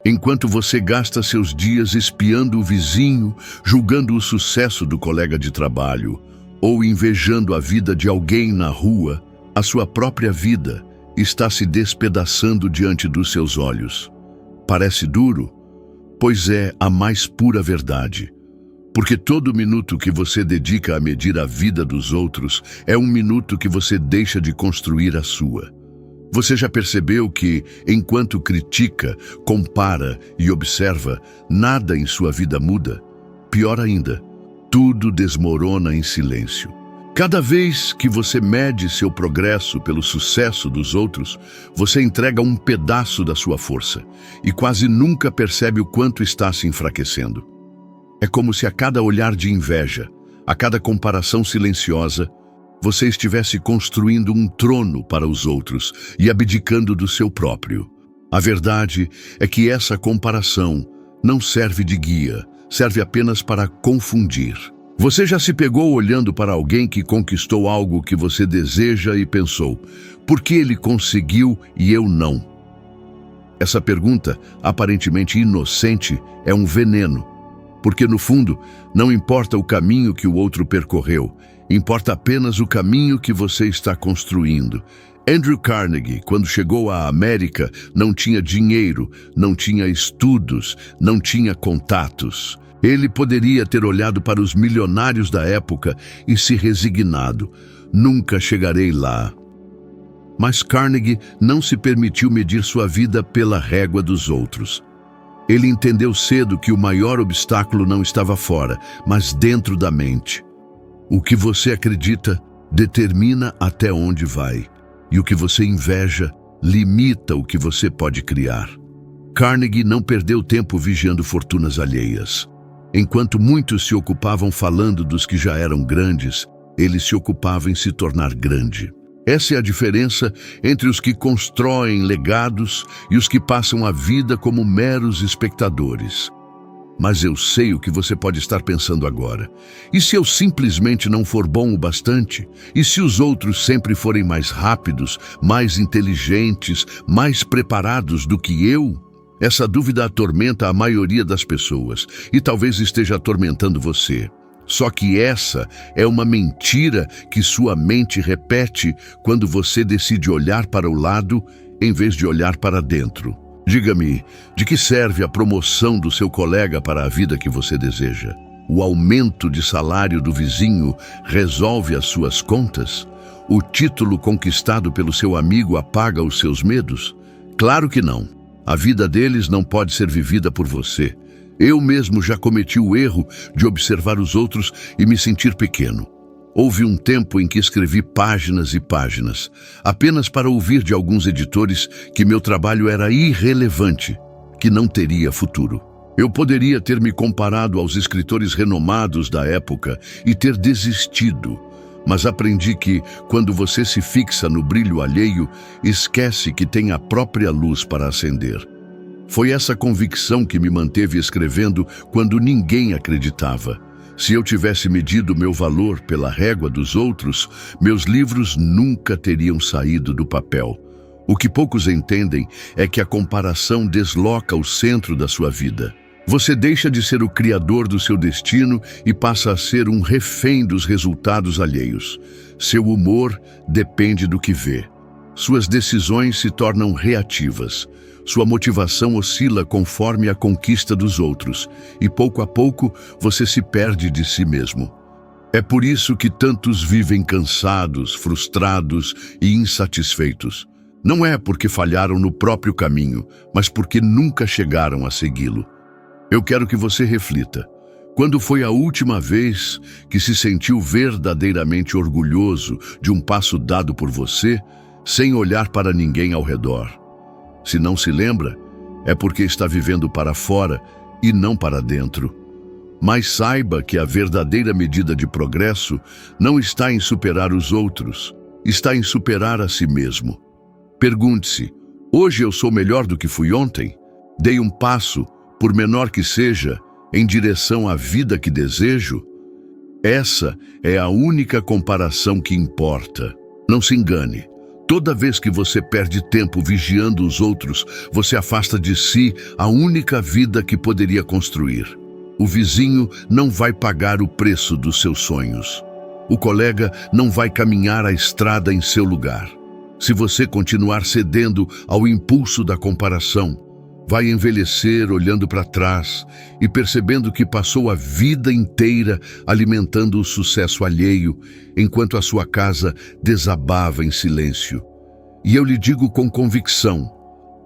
Enquanto você gasta seus dias espiando o vizinho, julgando o sucesso do colega de trabalho, ou invejando a vida de alguém na rua, a sua própria vida está se despedaçando diante dos seus olhos. Parece duro? Pois é a mais pura verdade. Porque todo minuto que você dedica a medir a vida dos outros é um minuto que você deixa de construir a sua. Você já percebeu que, enquanto critica, compara e observa, nada em sua vida muda? Pior ainda, tudo desmorona em silêncio. Cada vez que você mede seu progresso pelo sucesso dos outros, você entrega um pedaço da sua força e quase nunca percebe o quanto está se enfraquecendo. É como se a cada olhar de inveja, a cada comparação silenciosa, você estivesse construindo um trono para os outros e abdicando do seu próprio. A verdade é que essa comparação não serve de guia, serve apenas para confundir. Você já se pegou olhando para alguém que conquistou algo que você deseja e pensou: por que ele conseguiu e eu não? Essa pergunta, aparentemente inocente, é um veneno. Porque, no fundo, não importa o caminho que o outro percorreu, importa apenas o caminho que você está construindo. Andrew Carnegie, quando chegou à América, não tinha dinheiro, não tinha estudos, não tinha contatos. Ele poderia ter olhado para os milionários da época e se resignado. Nunca chegarei lá. Mas Carnegie não se permitiu medir sua vida pela régua dos outros. Ele entendeu cedo que o maior obstáculo não estava fora, mas dentro da mente. O que você acredita determina até onde vai, e o que você inveja limita o que você pode criar. Carnegie não perdeu tempo vigiando fortunas alheias. Enquanto muitos se ocupavam falando dos que já eram grandes, ele se ocupava em se tornar grande. Essa é a diferença entre os que constroem legados e os que passam a vida como meros espectadores. Mas eu sei o que você pode estar pensando agora. E se eu simplesmente não for bom o bastante? E se os outros sempre forem mais rápidos, mais inteligentes, mais preparados do que eu? Essa dúvida atormenta a maioria das pessoas e talvez esteja atormentando você. Só que essa é uma mentira que sua mente repete quando você decide olhar para o lado em vez de olhar para dentro. Diga-me, de que serve a promoção do seu colega para a vida que você deseja? O aumento de salário do vizinho resolve as suas contas? O título conquistado pelo seu amigo apaga os seus medos? Claro que não. A vida deles não pode ser vivida por você. Eu mesmo já cometi o erro de observar os outros e me sentir pequeno. Houve um tempo em que escrevi páginas e páginas, apenas para ouvir de alguns editores que meu trabalho era irrelevante, que não teria futuro. Eu poderia ter me comparado aos escritores renomados da época e ter desistido, mas aprendi que, quando você se fixa no brilho alheio, esquece que tem a própria luz para acender. Foi essa convicção que me manteve escrevendo quando ninguém acreditava. Se eu tivesse medido meu valor pela régua dos outros, meus livros nunca teriam saído do papel. O que poucos entendem é que a comparação desloca o centro da sua vida. Você deixa de ser o criador do seu destino e passa a ser um refém dos resultados alheios. Seu humor depende do que vê. Suas decisões se tornam reativas. Sua motivação oscila conforme a conquista dos outros, e pouco a pouco você se perde de si mesmo. É por isso que tantos vivem cansados, frustrados e insatisfeitos. Não é porque falharam no próprio caminho, mas porque nunca chegaram a segui-lo. Eu quero que você reflita. Quando foi a última vez que se sentiu verdadeiramente orgulhoso de um passo dado por você, sem olhar para ninguém ao redor? Se não se lembra, é porque está vivendo para fora e não para dentro. Mas saiba que a verdadeira medida de progresso não está em superar os outros, está em superar a si mesmo. Pergunte-se: hoje eu sou melhor do que fui ontem? Dei um passo, por menor que seja, em direção à vida que desejo? Essa é a única comparação que importa. Não se engane. Toda vez que você perde tempo vigiando os outros, você afasta de si a única vida que poderia construir. O vizinho não vai pagar o preço dos seus sonhos. O colega não vai caminhar a estrada em seu lugar. Se você continuar cedendo ao impulso da comparação, vai envelhecer olhando para trás e percebendo que passou a vida inteira alimentando o sucesso alheio, enquanto a sua casa desabava em silêncio. E eu lhe digo com convicção,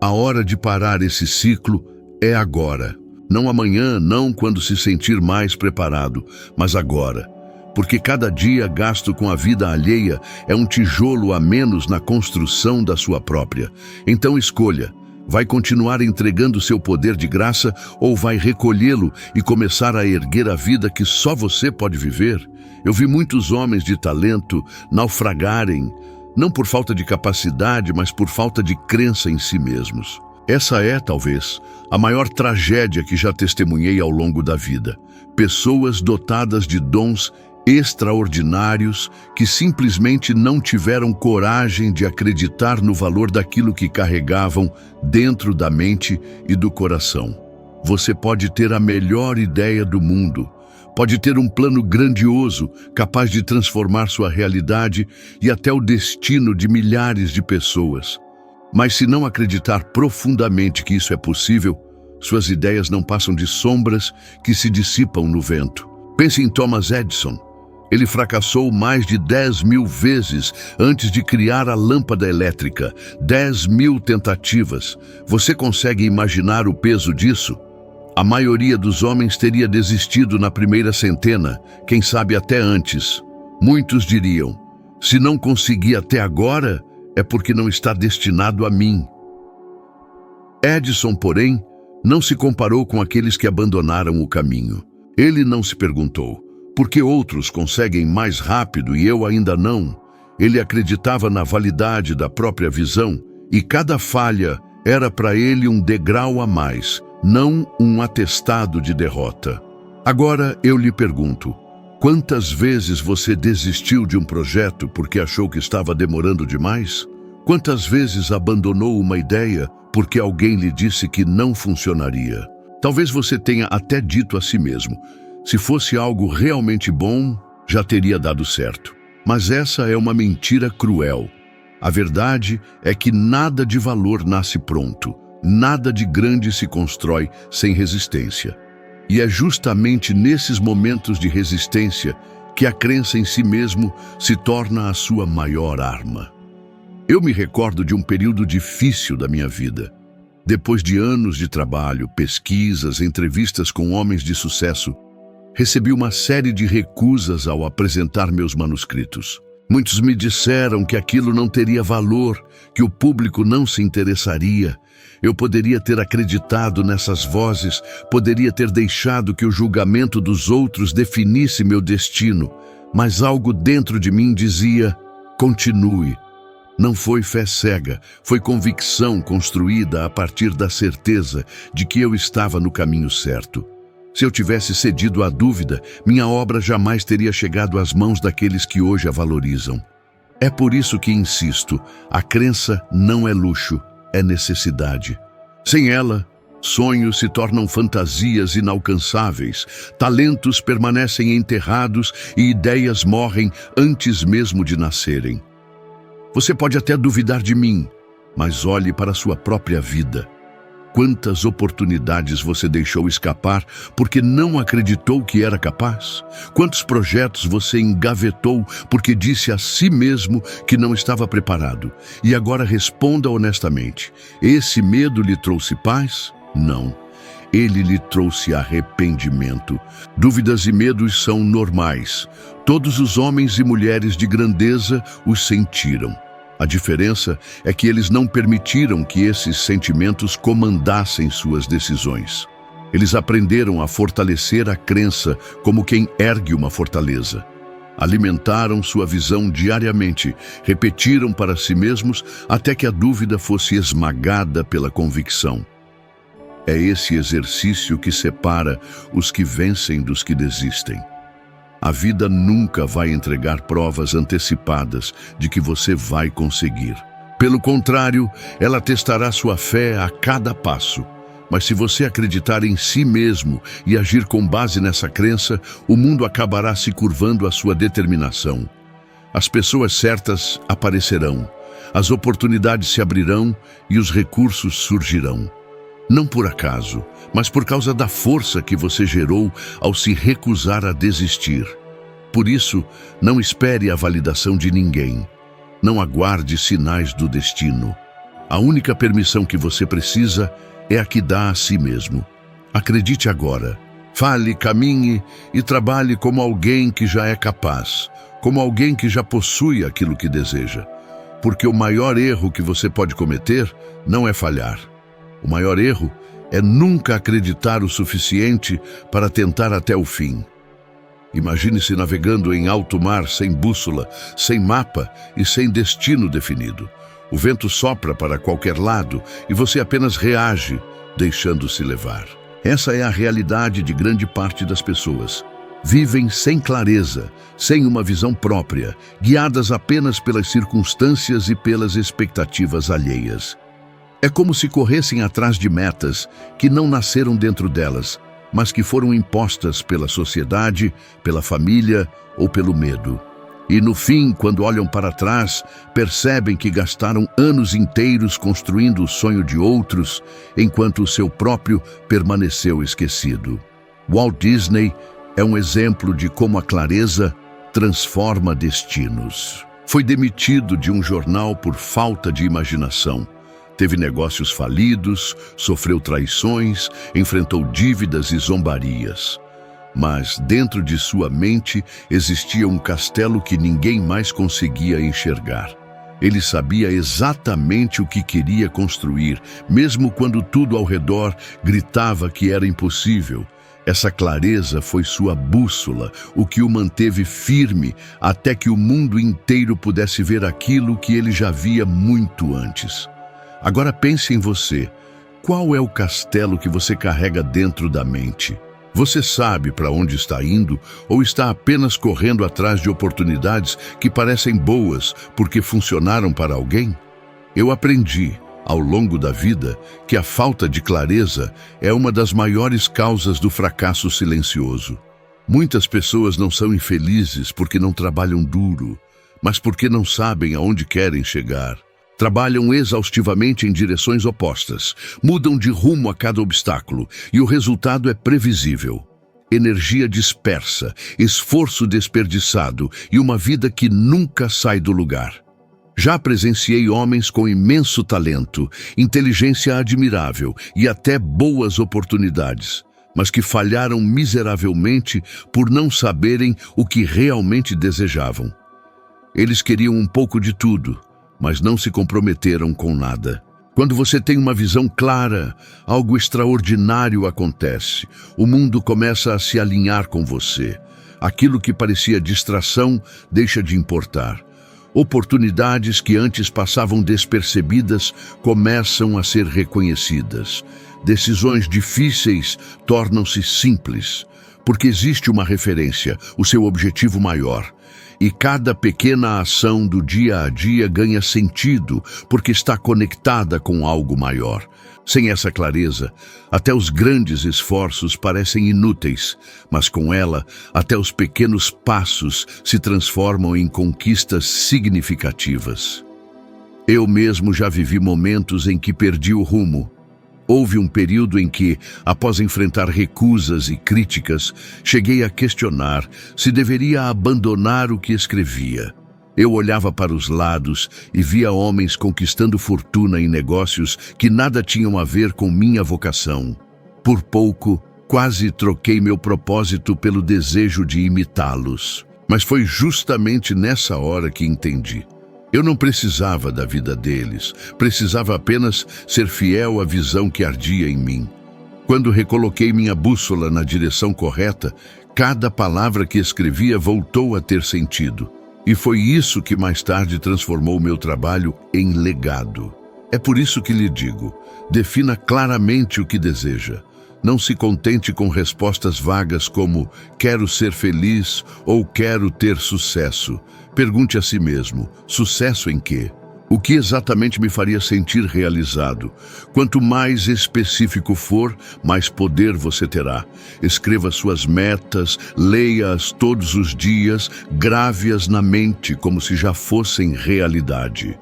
a hora de parar esse ciclo é agora. Não amanhã, não quando se sentir mais preparado, mas agora. Porque cada dia gasto com a vida alheia é um tijolo a menos na construção da sua própria. Então escolha. Vai continuar entregando seu poder de graça ou vai recolhê-lo e começar a erguer a vida que só você pode viver? Eu vi muitos homens de talento naufragarem, não por falta de capacidade, mas por falta de crença em si mesmos. Essa é, talvez, a maior tragédia que já testemunhei ao longo da vida. Pessoas dotadas de dons extraordinários que simplesmente não tiveram coragem de acreditar no valor daquilo que carregavam dentro da mente e do coração. Você pode ter a melhor ideia do mundo, pode ter um plano grandioso, capaz de transformar sua realidade e até o destino de milhares de pessoas. Mas se não acreditar profundamente que isso é possível, suas ideias não passam de sombras que se dissipam no vento. Pense em Thomas Edison. Ele fracassou mais de 10.000 vezes antes de criar a lâmpada elétrica. 10.000 tentativas. Você consegue imaginar o peso disso? A maioria dos homens teria desistido na primeira centena, quem sabe até antes. Muitos diriam, se não consegui até agora, é porque não está destinado a mim. Edison, porém, não se comparou com aqueles que abandonaram o caminho. Ele não se perguntou, por que outros conseguem mais rápido e eu ainda não? Ele acreditava na validade da própria visão e cada falha era para ele um degrau a mais, não um atestado de derrota. Agora eu lhe pergunto, quantas vezes você desistiu de um projeto porque achou que estava demorando demais? Quantas vezes abandonou uma ideia porque alguém lhe disse que não funcionaria? Talvez você tenha até dito a si mesmo, se fosse algo realmente bom, já teria dado certo. Mas essa é uma mentira cruel. A verdade é que nada de valor nasce pronto, nada de grande se constrói sem resistência. E é justamente nesses momentos de resistência que a crença em si mesmo se torna a sua maior arma. Eu me recordo de um período difícil da minha vida. Depois de anos de trabalho, pesquisas, entrevistas com homens de sucesso, recebi uma série de recusas ao apresentar meus manuscritos. Muitos me disseram que aquilo não teria valor, que o público não se interessaria. Eu poderia ter acreditado nessas vozes, poderia ter deixado que o julgamento dos outros definisse meu destino, mas algo dentro de mim dizia, continue. Não foi fé cega, foi convicção construída a partir da certeza de que eu estava no caminho certo. Se eu tivesse cedido à dúvida, minha obra jamais teria chegado às mãos daqueles que hoje a valorizam. É por isso que insisto, a crença não é luxo, é necessidade. Sem ela, sonhos se tornam fantasias inalcançáveis, talentos permanecem enterrados e ideias morrem antes mesmo de nascerem. Você pode até duvidar de mim, mas olhe para a sua própria vida. Quantas oportunidades você deixou escapar porque não acreditou que era capaz? Quantos projetos você engavetou porque disse a si mesmo que não estava preparado? E agora responda honestamente, esse medo lhe trouxe paz? Não. Ele lhe trouxe arrependimento. Dúvidas e medos são normais. Todos os homens e mulheres de grandeza os sentiram. A diferença é que eles não permitiram que esses sentimentos comandassem suas decisões. Eles aprenderam a fortalecer a crença como quem ergue uma fortaleza. Alimentaram sua visão diariamente, repetiram para si mesmos até que a dúvida fosse esmagada pela convicção. É esse exercício que separa os que vencem dos que desistem. A vida nunca vai entregar provas antecipadas de que você vai conseguir. Pelo contrário, ela testará sua fé a cada passo. Mas se você acreditar em si mesmo e agir com base nessa crença, o mundo acabará se curvando à sua determinação. As pessoas certas aparecerão, as oportunidades se abrirão e os recursos surgirão. Não por acaso, mas por causa da força que você gerou ao se recusar a desistir. Por isso, não espere a validação de ninguém. Não aguarde sinais do destino. A única permissão que você precisa é a que dá a si mesmo. Acredite agora. Fale, caminhe e trabalhe como alguém que já é capaz, como alguém que já possui aquilo que deseja. Porque o maior erro que você pode cometer não é falhar. O maior erro é nunca acreditar o suficiente para tentar até o fim. Imagine-se navegando em alto mar sem bússola, sem mapa e sem destino definido. O vento sopra para qualquer lado e você apenas reage, deixando-se levar. Essa é a realidade de grande parte das pessoas. Vivem sem clareza, sem uma visão própria, guiadas apenas pelas circunstâncias e pelas expectativas alheias. É como se corressem atrás de metas que não nasceram dentro delas, mas que foram impostas pela sociedade, pela família ou pelo medo. E no fim, quando olham para trás, percebem que gastaram anos inteiros construindo o sonho de outros, enquanto o seu próprio permaneceu esquecido. Walt Disney é um exemplo de como a clareza transforma destinos. Foi demitido de um jornal por falta de imaginação. Teve negócios falidos, sofreu traições, enfrentou dívidas e zombarias. Mas dentro de sua mente existia um castelo que ninguém mais conseguia enxergar. Ele sabia exatamente o que queria construir, mesmo quando tudo ao redor gritava que era impossível. Essa clareza foi sua bússola, o que o manteve firme até que o mundo inteiro pudesse ver aquilo que ele já via muito antes. Agora pense em você. Qual é o castelo que você carrega dentro da mente? Você sabe para onde está indo ou está apenas correndo atrás de oportunidades que parecem boas porque funcionaram para alguém? Eu aprendi, ao longo da vida, que a falta de clareza é uma das maiores causas do fracasso silencioso. Muitas pessoas não são infelizes porque não trabalham duro, mas porque não sabem aonde querem chegar. Trabalham exaustivamente em direções opostas, mudam de rumo a cada obstáculo e o resultado é previsível. Energia dispersa, esforço desperdiçado e uma vida que nunca sai do lugar. Já presenciei homens com imenso talento, inteligência admirável e até boas oportunidades, mas que falharam miseravelmente por não saberem o que realmente desejavam. Eles queriam um pouco de tudo, mas não se comprometeram com nada. Quando você tem uma visão clara, algo extraordinário acontece. O mundo começa a se alinhar com você. Aquilo que parecia distração deixa de importar. Oportunidades que antes passavam despercebidas começam a ser reconhecidas. Decisões difíceis tornam-se simples, porque existe uma referência, o seu objetivo maior. E cada pequena ação do dia a dia ganha sentido porque está conectada com algo maior. Sem essa clareza, até os grandes esforços parecem inúteis, mas com ela, até os pequenos passos se transformam em conquistas significativas. Eu mesmo já vivi momentos em que perdi o rumo. Houve um período em que, após enfrentar recusas e críticas, cheguei a questionar se deveria abandonar o que escrevia. Eu olhava para os lados e via homens conquistando fortuna em negócios que nada tinham a ver com minha vocação. Por pouco, quase troquei meu propósito pelo desejo de imitá-los. Mas foi justamente nessa hora que entendi. Eu não precisava da vida deles, precisava apenas ser fiel à visão que ardia em mim. Quando recoloquei minha bússola na direção correta, cada palavra que escrevia voltou a ter sentido. E foi isso que mais tarde transformou meu trabalho em legado. É por isso que lhe digo, defina claramente o que deseja. Não se contente com respostas vagas como quero ser feliz ou quero ter sucesso. Pergunte a si mesmo, sucesso em quê? O que exatamente me faria sentir realizado? Quanto mais específico for, mais poder você terá. Escreva suas metas, leia-as todos os dias, grave-as na mente como se já fossem realidade.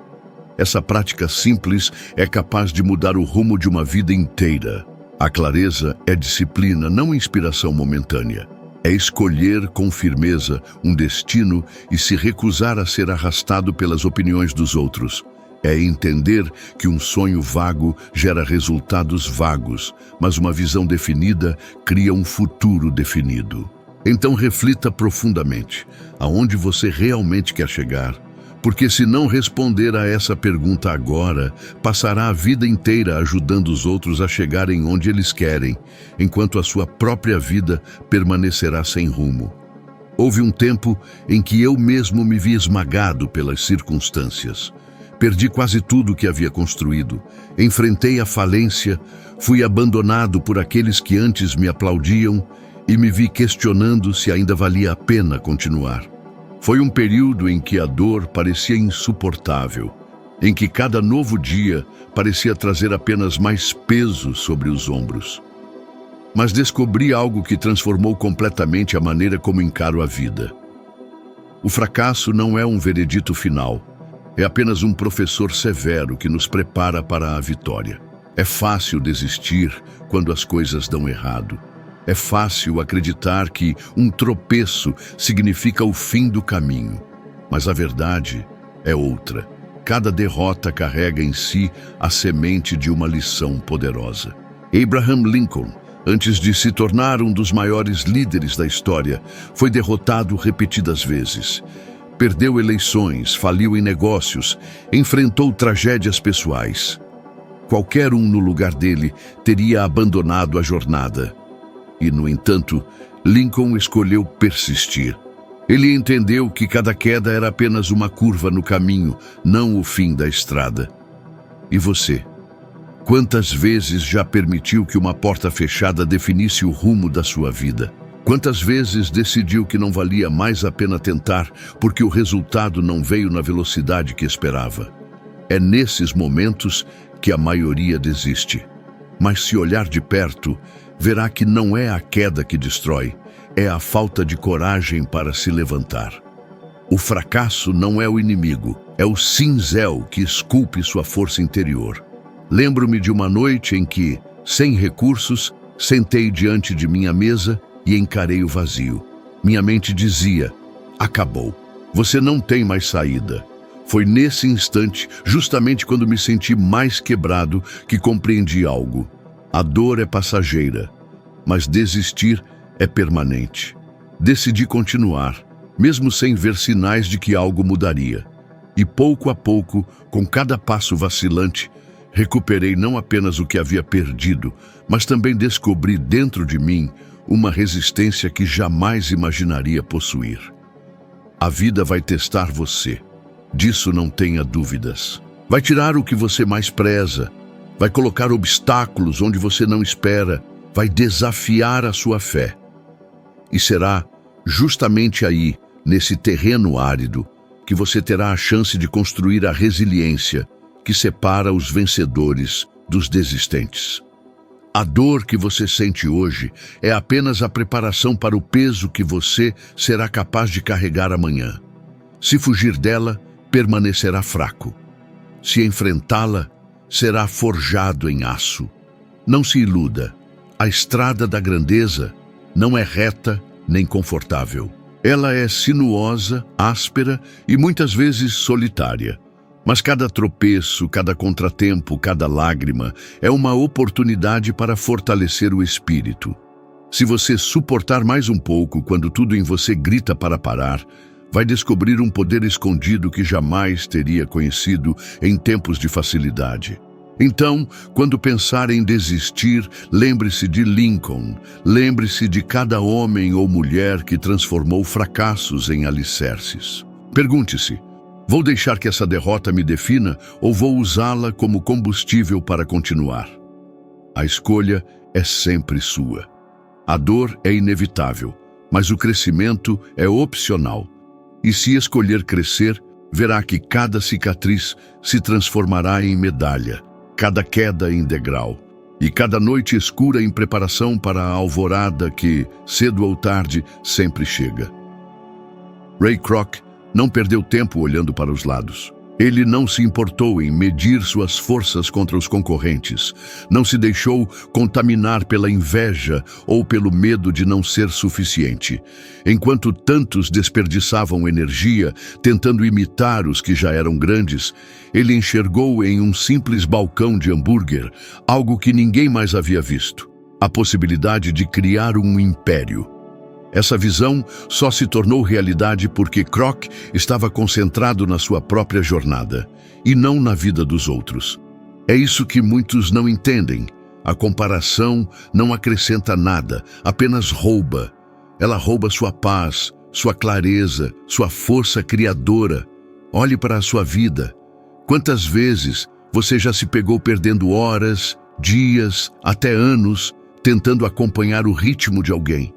Essa prática simples é capaz de mudar o rumo de uma vida inteira. A clareza é disciplina, não inspiração momentânea. É escolher com firmeza um destino e se recusar a ser arrastado pelas opiniões dos outros. É entender que um sonho vago gera resultados vagos, mas uma visão definida cria um futuro definido. Então reflita profundamente aonde você realmente quer chegar, porque se não responder a essa pergunta agora, passará a vida inteira ajudando os outros a chegarem onde eles querem, enquanto a sua própria vida permanecerá sem rumo. Houve um tempo em que eu mesmo me vi esmagado pelas circunstâncias. Perdi quase tudo o que havia construído, enfrentei a falência, fui abandonado por aqueles que antes me aplaudiam e me vi questionando se ainda valia a pena continuar. Foi um período em que a dor parecia insuportável, em que cada novo dia parecia trazer apenas mais peso sobre os ombros. Mas descobri algo que transformou completamente a maneira como encaro a vida. O fracasso não é um veredito final, é apenas um professor severo que nos prepara para a vitória. É fácil desistir quando as coisas dão errado. É fácil acreditar que um tropeço significa o fim do caminho, mas a verdade é outra. Cada derrota carrega em si a semente de uma lição poderosa. Abraham Lincoln, antes de se tornar um dos maiores líderes da história, foi derrotado repetidas vezes. Perdeu eleições, faliu em negócios, enfrentou tragédias pessoais. Qualquer um no lugar dele teria abandonado a jornada. E, no entanto, Lincoln escolheu persistir. Ele entendeu que cada queda era apenas uma curva no caminho, não o fim da estrada. E você? Quantas vezes já permitiu que uma porta fechada definisse o rumo da sua vida? Quantas vezes decidiu que não valia mais a pena tentar porque o resultado não veio na velocidade que esperava? É nesses momentos que a maioria desiste. Mas se olhar de perto, verá que não é a queda que destrói, é a falta de coragem para se levantar. O fracasso não é o inimigo, é o cinzel que esculpe sua força interior. Lembro-me de uma noite em que, sem recursos, sentei diante de minha mesa e encarei o vazio. Minha mente dizia: acabou, você não tem mais saída. Foi nesse instante, justamente quando me senti mais quebrado, que compreendi algo. A dor é passageira, mas desistir é permanente. Decidi continuar, mesmo sem ver sinais de que algo mudaria. E pouco a pouco, com cada passo vacilante, recuperei não apenas o que havia perdido, mas também descobri dentro de mim uma resistência que jamais imaginaria possuir. A vida vai testar você, disso não tenha dúvidas. Vai tirar o que você mais preza, vai colocar obstáculos onde você não espera, vai desafiar a sua fé. E será justamente aí, nesse terreno árido, que você terá a chance de construir a resiliência que separa os vencedores dos desistentes. A dor que você sente hoje é apenas a preparação para o peso que você será capaz de carregar amanhã. Se fugir dela, permanecerá fraco. Se enfrentá-la, será forjado em aço. Não se iluda. A estrada da grandeza não é reta nem confortável. Ela é sinuosa, áspera e muitas vezes solitária. Mas cada tropeço, cada contratempo, cada lágrima é uma oportunidade para fortalecer o espírito. Se você suportar mais um pouco quando tudo em você grita para parar, vai descobrir um poder escondido que jamais teria conhecido em tempos de facilidade. Então, quando pensar em desistir, lembre-se de Lincoln, lembre-se de cada homem ou mulher que transformou fracassos em alicerces. Pergunte-se: vou deixar que essa derrota me defina ou vou usá-la como combustível para continuar? A escolha é sempre sua. A dor é inevitável, mas o crescimento é opcional. E se escolher crescer, verá que cada cicatriz se transformará em medalha, cada queda em degrau, e cada noite escura em preparação para a alvorada que, cedo ou tarde, sempre chega. Ray Kroc não perdeu tempo olhando para os lados. Ele não se importou em medir suas forças contra os concorrentes, não se deixou contaminar pela inveja ou pelo medo de não ser suficiente. Enquanto tantos desperdiçavam energia tentando imitar os que já eram grandes, ele enxergou em um simples balcão de hambúrguer algo que ninguém mais havia visto: a possibilidade de criar um império. Essa visão só se tornou realidade porque Kroc estava concentrado na sua própria jornada, e não na vida dos outros. É isso que muitos não entendem. A comparação não acrescenta nada, apenas rouba. Ela rouba sua paz, sua clareza, sua força criadora. Olhe para a sua vida. Quantas vezes você já se pegou perdendo horas, dias, até anos, tentando acompanhar o ritmo de alguém?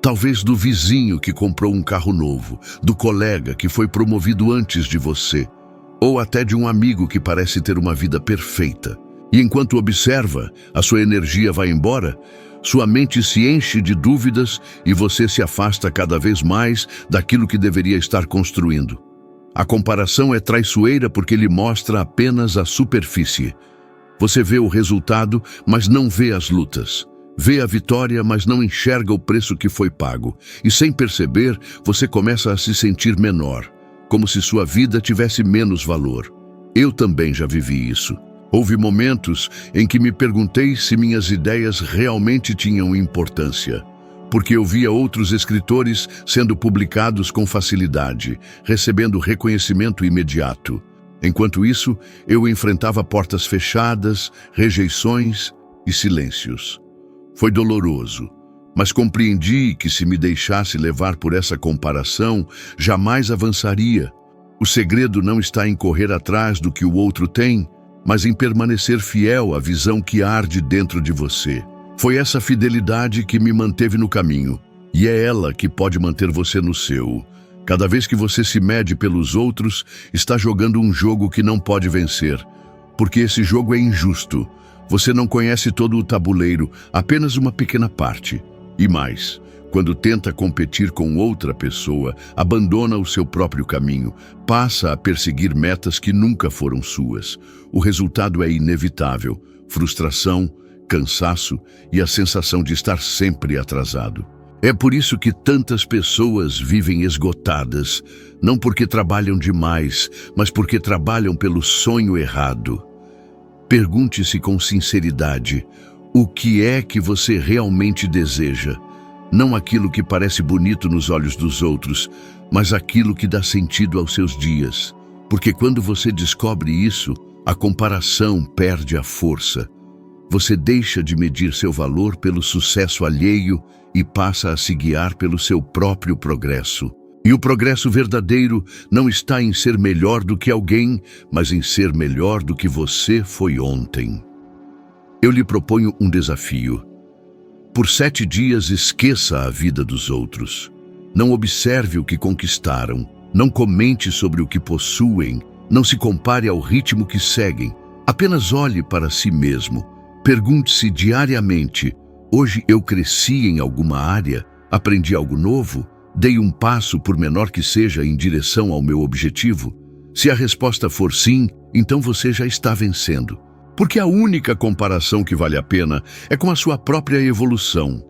Talvez do vizinho que comprou um carro novo, do colega que foi promovido antes de você, ou até de um amigo que parece ter uma vida perfeita. E enquanto observa, a sua energia vai embora, sua mente se enche de dúvidas e você se afasta cada vez mais daquilo que deveria estar construindo. A comparação é traiçoeira porque lhe mostra apenas a superfície. Você vê o resultado, mas não vê as lutas. Vê a vitória, mas não enxerga o preço que foi pago. E sem perceber, você começa a se sentir menor, como se sua vida tivesse menos valor. Eu também já vivi isso. Houve momentos em que me perguntei se minhas ideias realmente tinham importância, porque eu via outros escritores sendo publicados com facilidade, recebendo reconhecimento imediato. Enquanto isso, eu enfrentava portas fechadas, rejeições e silêncios. Foi doloroso, mas compreendi que se me deixasse levar por essa comparação, jamais avançaria. O segredo não está em correr atrás do que o outro tem, mas em permanecer fiel à visão que arde dentro de você. Foi essa fidelidade que me manteve no caminho, e é ela que pode manter você no seu. Cada vez que você se mede pelos outros, está jogando um jogo que não pode vencer, porque esse jogo é injusto. Você não conhece todo o tabuleiro, apenas uma pequena parte. E mais, quando tenta competir com outra pessoa, abandona o seu próprio caminho, passa a perseguir metas que nunca foram suas. O resultado é inevitável: frustração, cansaço e a sensação de estar sempre atrasado. É por isso que tantas pessoas vivem esgotadas, não porque trabalham demais, mas porque trabalham pelo sonho errado. Pergunte-se com sinceridade: o que é que você realmente deseja? Não aquilo que parece bonito nos olhos dos outros, mas aquilo que dá sentido aos seus dias. Porque quando você descobre isso, a comparação perde a força. Você deixa de medir seu valor pelo sucesso alheio e passa a se guiar pelo seu próprio progresso. E o progresso verdadeiro não está em ser melhor do que alguém, mas em ser melhor do que você foi ontem. Eu lhe proponho um desafio. Por 7 dias, esqueça a vida dos outros. Não observe o que conquistaram, não comente sobre o que possuem, não se compare ao ritmo que seguem. Apenas olhe para si mesmo. Pergunte-se diariamente: hoje eu cresci em alguma área? Aprendi algo novo? Dei um passo, por menor que seja, em direção ao meu objetivo? Se a resposta for sim, então você já está vencendo. Porque a única comparação que vale a pena é com a sua própria evolução.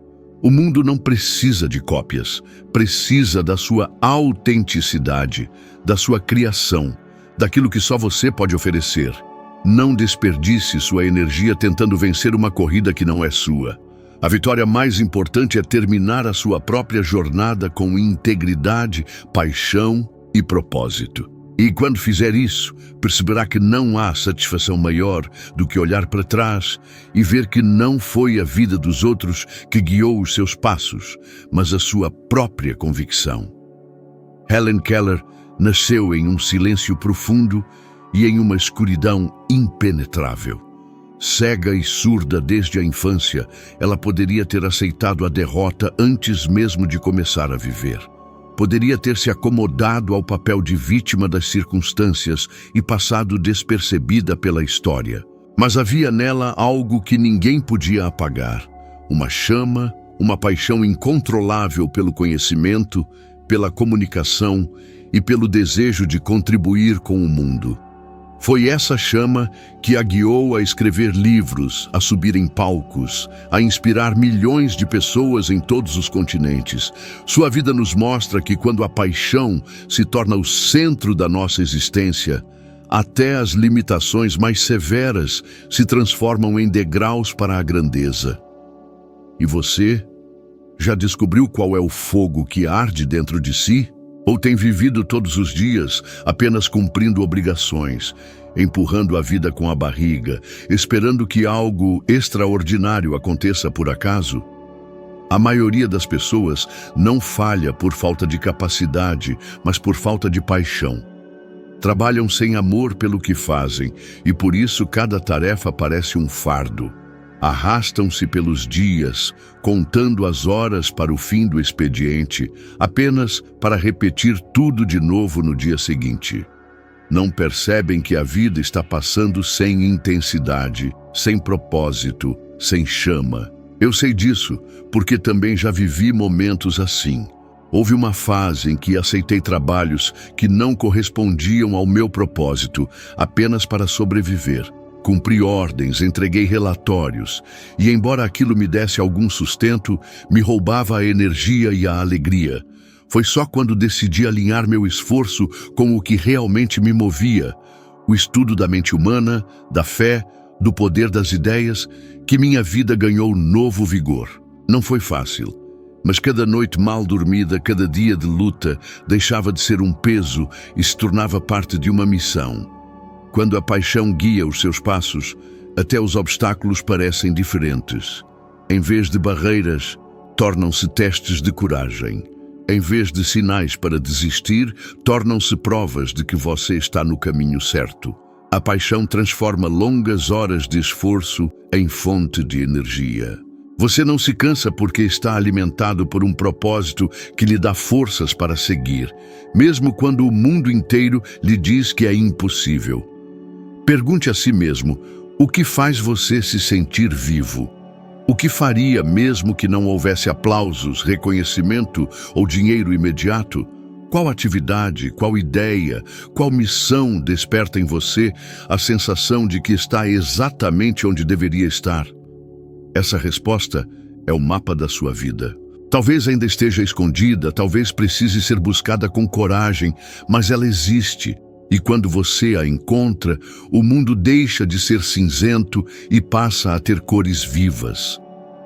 O mundo não precisa de cópias, precisa da sua autenticidade, da sua criação, daquilo que só você pode oferecer. Não desperdice sua energia tentando vencer uma corrida que não é sua. A vitória mais importante é terminar a sua própria jornada com integridade, paixão e propósito. E quando fizer isso, perceberá que não há satisfação maior do que olhar para trás e ver que não foi a vida dos outros que guiou os seus passos, mas a sua própria convicção. Helen Keller nasceu em um silêncio profundo e em uma escuridão impenetrável. Cega e surda desde a infância, ela poderia ter aceitado a derrota antes mesmo de começar a viver. Poderia ter se acomodado ao papel de vítima das circunstâncias e passado despercebida pela história. Mas havia nela algo que ninguém podia apagar. Uma chama, uma paixão incontrolável pelo conhecimento, pela comunicação e pelo desejo de contribuir com o mundo. Foi essa chama que a guiou a escrever livros, a subir em palcos, a inspirar milhões de pessoas em todos os continentes. Sua vida nos mostra que quando a paixão se torna o centro da nossa existência, até as limitações mais severas se transformam em degraus para a grandeza. E você? Já descobriu qual é o fogo que arde dentro de si? Ou tem vivido todos os dias apenas cumprindo obrigações, empurrando a vida com a barriga, esperando que algo extraordinário aconteça por acaso? A maioria das pessoas não falha por falta de capacidade, mas por falta de paixão. Trabalham sem amor pelo que fazem e por isso cada tarefa parece um fardo. Arrastam-se pelos dias, contando as horas para o fim do expediente, apenas para repetir tudo de novo no dia seguinte. Não percebem que a vida está passando sem intensidade, sem propósito, sem chama. Eu sei disso, porque também já vivi momentos assim. Houve uma fase em que aceitei trabalhos que não correspondiam ao meu propósito, apenas para sobreviver. Cumpri ordens, entreguei relatórios, e embora aquilo me desse algum sustento, me roubava a energia e a alegria. Foi só quando decidi alinhar meu esforço com o que realmente me movia, o estudo da mente humana, da fé, do poder das ideias, que minha vida ganhou novo vigor. Não foi fácil, mas cada noite mal dormida, cada dia de luta, deixava de ser um peso e se tornava parte de uma missão. Quando a paixão guia os seus passos, até os obstáculos parecem diferentes. Em vez de barreiras, tornam-se testes de coragem. Em vez de sinais para desistir, tornam-se provas de que você está no caminho certo. A paixão transforma longas horas de esforço em fonte de energia. Você não se cansa porque está alimentado por um propósito que lhe dá forças para seguir, mesmo quando o mundo inteiro lhe diz que é impossível. Pergunte a si mesmo, o que faz você se sentir vivo? O que faria mesmo que não houvesse aplausos, reconhecimento ou dinheiro imediato? Qual atividade, qual ideia, qual missão desperta em você a sensação de que está exatamente onde deveria estar? Essa resposta é o mapa da sua vida. Talvez ainda esteja escondida, talvez precise ser buscada com coragem, mas ela existe. E quando você a encontra, o mundo deixa de ser cinzento e passa a ter cores vivas.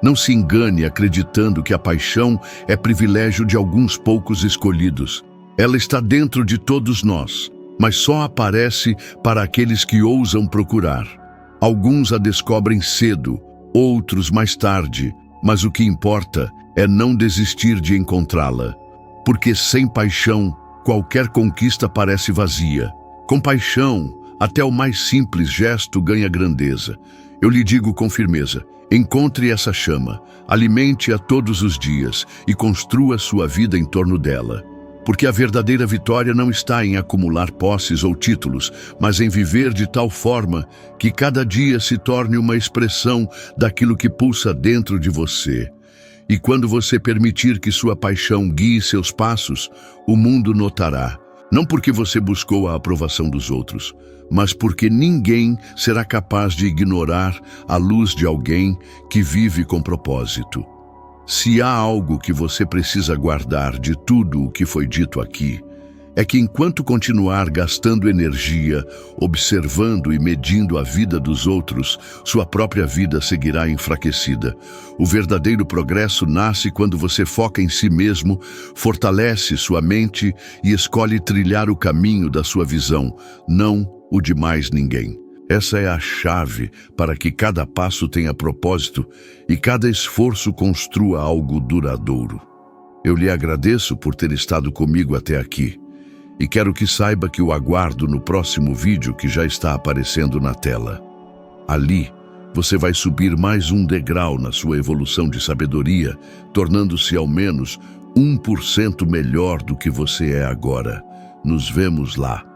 Não se engane acreditando que a paixão é privilégio de alguns poucos escolhidos. Ela está dentro de todos nós, mas só aparece para aqueles que ousam procurar. Alguns a descobrem cedo, outros mais tarde, mas o que importa é não desistir de encontrá-la. Porque sem paixão, qualquer conquista parece vazia. Com paixão, até o mais simples gesto ganha grandeza. Eu lhe digo com firmeza, encontre essa chama, alimente-a todos os dias e construa sua vida em torno dela. Porque a verdadeira vitória não está em acumular posses ou títulos, mas em viver de tal forma que cada dia se torne uma expressão daquilo que pulsa dentro de você. E quando você permitir que sua paixão guie seus passos, o mundo notará. Não porque você buscou a aprovação dos outros, mas porque ninguém será capaz de ignorar a luz de alguém que vive com propósito. Se há algo que você precisa guardar de tudo o que foi dito aqui, é que enquanto continuar gastando energia, observando e medindo a vida dos outros, sua própria vida seguirá enfraquecida. O verdadeiro progresso nasce quando você foca em si mesmo, fortalece sua mente e escolhe trilhar o caminho da sua visão, não o de mais ninguém. Essa é a chave para que cada passo tenha propósito e cada esforço construa algo duradouro. Eu lhe agradeço por ter estado comigo até aqui. E quero que saiba que o aguardo no próximo vídeo que já está aparecendo na tela. Ali, você vai subir mais um degrau na sua evolução de sabedoria, tornando-se ao menos 1% melhor do que você é agora. Nos vemos lá.